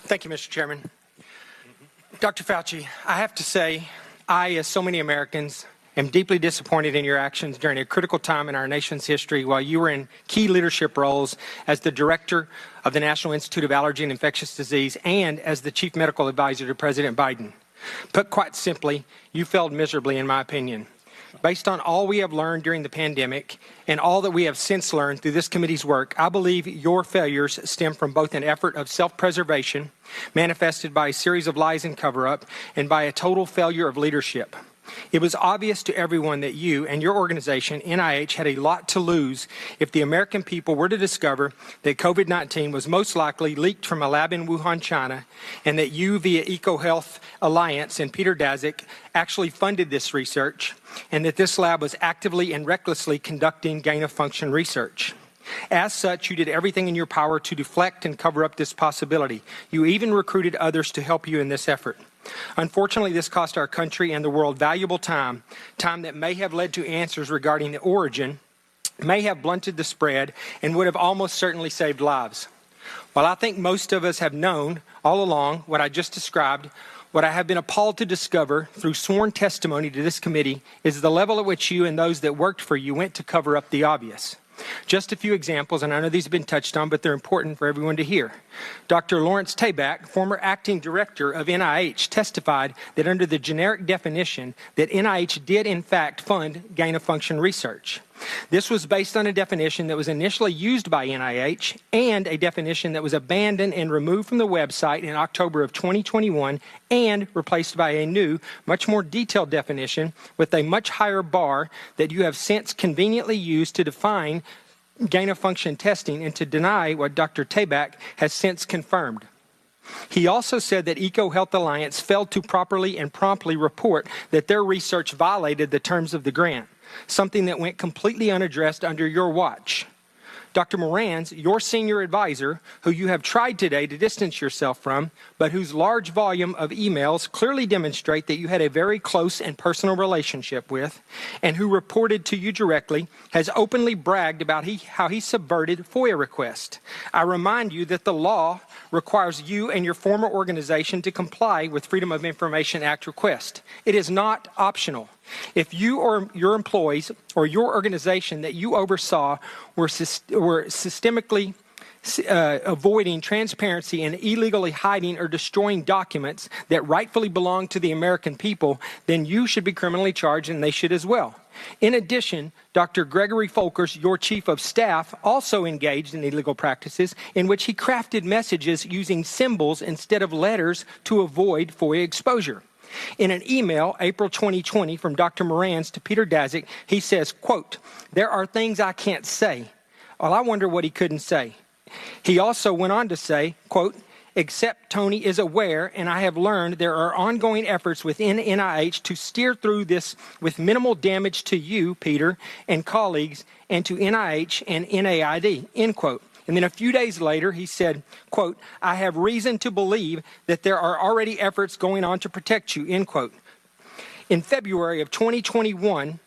Thank you, Mr. Chairman. Dr. Fauci, I have to say, I, as so many Americans, am deeply disappointed in your actions during a critical time in our nation's history while you were in key leadership roles as the director of the National Institute of Allergy and Infectious Disease and as the chief medical advisor to President Biden. Put quite simply, you failed miserably, in my opinion. Based on all we have learned during the pandemic and all that we have since learned through this committee's work, I believe your failures stem from both an effort of self-preservation, manifested by a series of lies and cover-up, and by a total failure of leadership. It was obvious to everyone that you and your organization, NIH, had a lot to lose if the American people were to discover that COVID-19 was most likely leaked from a lab in Wuhan, China, and that you, via EcoHealth Alliance and Peter Daszak, actually funded this research, and that this lab was actively and recklessly conducting gain-of-function research. As such, you did everything in your power to deflect and cover up this possibility. You even recruited others to help you in this effort. Unfortunately, this cost our country and the world valuable time that may have led to answers regarding the origin, may have blunted the spread, and would have almost certainly saved lives. While I think most of us have known all along what I just described, what I have been appalled to discover through sworn testimony to this committee is the level at which you and those that worked for you went to cover up the obvious. Just a few examples, and I know these have been touched on, but they're important for everyone to hear. Dr. Lawrence Tabak, former acting director of NIH, testified that under the generic definition that NIH did in fact fund gain-of-function research. This was based on a definition that was initially used by NIH and a definition that was abandoned and removed from the website in October of 2021 and replaced by a new, much more detailed definition with a much higher bar that you have since conveniently used to define gain-of-function testing and to deny what Dr. Tabak has since confirmed. He also said that EcoHealth Alliance failed to properly and promptly report that their research violated the terms of the grant, something that went completely unaddressed under your watch. Dr. Morans, your senior advisor, who you have tried today to distance yourself from, but whose large volume of emails clearly demonstrate that you had a very close and personal relationship with, and who reported to you directly, has openly bragged about how he subverted FOIA requests. I remind you that the law requires you and your former organization to comply with Freedom of Information Act requests. It is not optional. If you or your employees or your organization that you oversaw were systemically avoiding transparency and illegally hiding or destroying documents that rightfully belong to the American people, then you should be criminally charged, and they should as well. In addition, Dr. Gregory Folkers, your chief of staff, also engaged in illegal practices in which he crafted messages using symbols instead of letters to avoid FOIA exposure. In an email, April 2020, from Dr. Morans to Peter Daszak, he says, quote, "There are things I can't say." Well, I wonder what he couldn't say. He also went on to say, quote, "Except Tony is aware, and I have learned there are ongoing efforts within NIH to steer through this with minimal damage to you, Peter, and colleagues, and to NIH and NAID," end quote. And then a few days later, he said, quote, "I have reason to believe that there are already efforts going on to protect you," end quote. In February of 2021,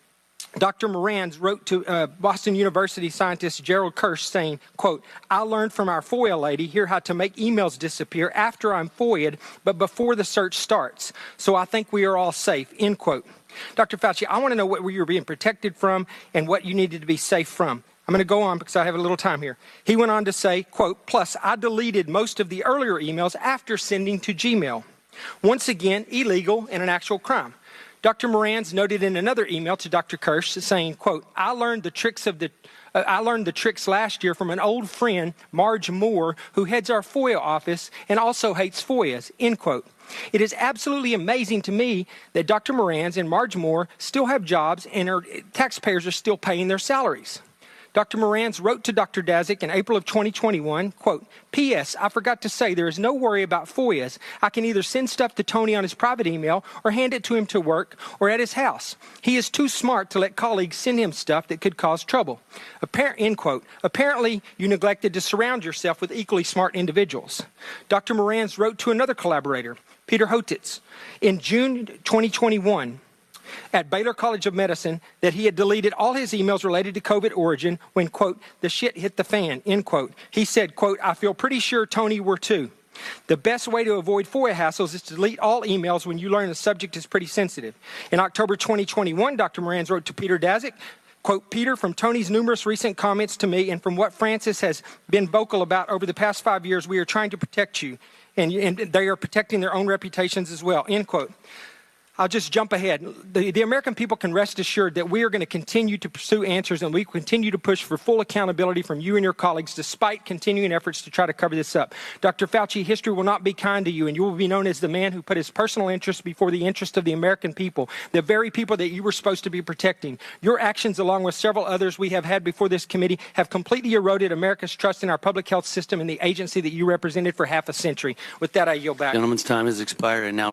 Dr. Morans wrote to Boston University scientist Gerald Kirsch saying, quote, "I learned from our FOIA lady here how to make emails disappear after I'm FOIA'd, but before the search starts. So I think we are all safe," end quote. Dr. Fauci, I want to know what you were being protected from and what you needed to be safe from. I'm going to go on because I have a little time here. He went on to say, quote, "Plus, I deleted most of the earlier emails after sending to Gmail. Once again, illegal and an actual crime." Dr. Morans noted in another email to Dr. Kirsch saying, quote, I learned the tricks last year from an old friend, Marge Moore, who heads our FOIA office and also hates FOIAs," end quote. It is absolutely amazing to me that Dr. Morans and Marge Moore still have jobs and our taxpayers are still paying their salaries. Dr. Morans wrote to Dr. Daszak in April of 2021, quote, "P.S. I forgot to say there is no worry about FOIAs. I can either send stuff to Tony on his private email or hand it to him to work or at his house. He is too smart to let colleagues send him stuff that could cause trouble." End quote. Apparently, you neglected to surround yourself with equally smart individuals. Dr. Morans wrote to another collaborator, Peter Hotitz, in June 2021, at Baylor College of Medicine, that he had deleted all his emails related to COVID origin when, quote, "the shit hit the fan," end quote. He said, quote, "I feel pretty sure Tony were too." The best way to avoid FOIA hassles is to delete all emails when you learn the subject is pretty sensitive. In October 2021, Dr. Morans wrote to Peter Daszak, quote, Peter, from Tony's numerous recent comments to me and from what Francis has been vocal about over the past 5 years, we are trying to protect you, and they are protecting their own reputations as well, end quote. I'll just jump ahead. The American people can rest assured that we are going to continue to pursue answers and we continue to push for full accountability from you and your colleagues despite continuing efforts to try to cover this up. Dr. Fauci, history will not be kind to you and you will be known as the man who put his personal interests before the interest of the American people, the very people that you were supposed to be protecting. Your actions, along with several others we have had before this committee, have completely eroded America's trust in our public health system and the agency that you represented for half a century. With that, I yield back. Gentleman's time has expired and now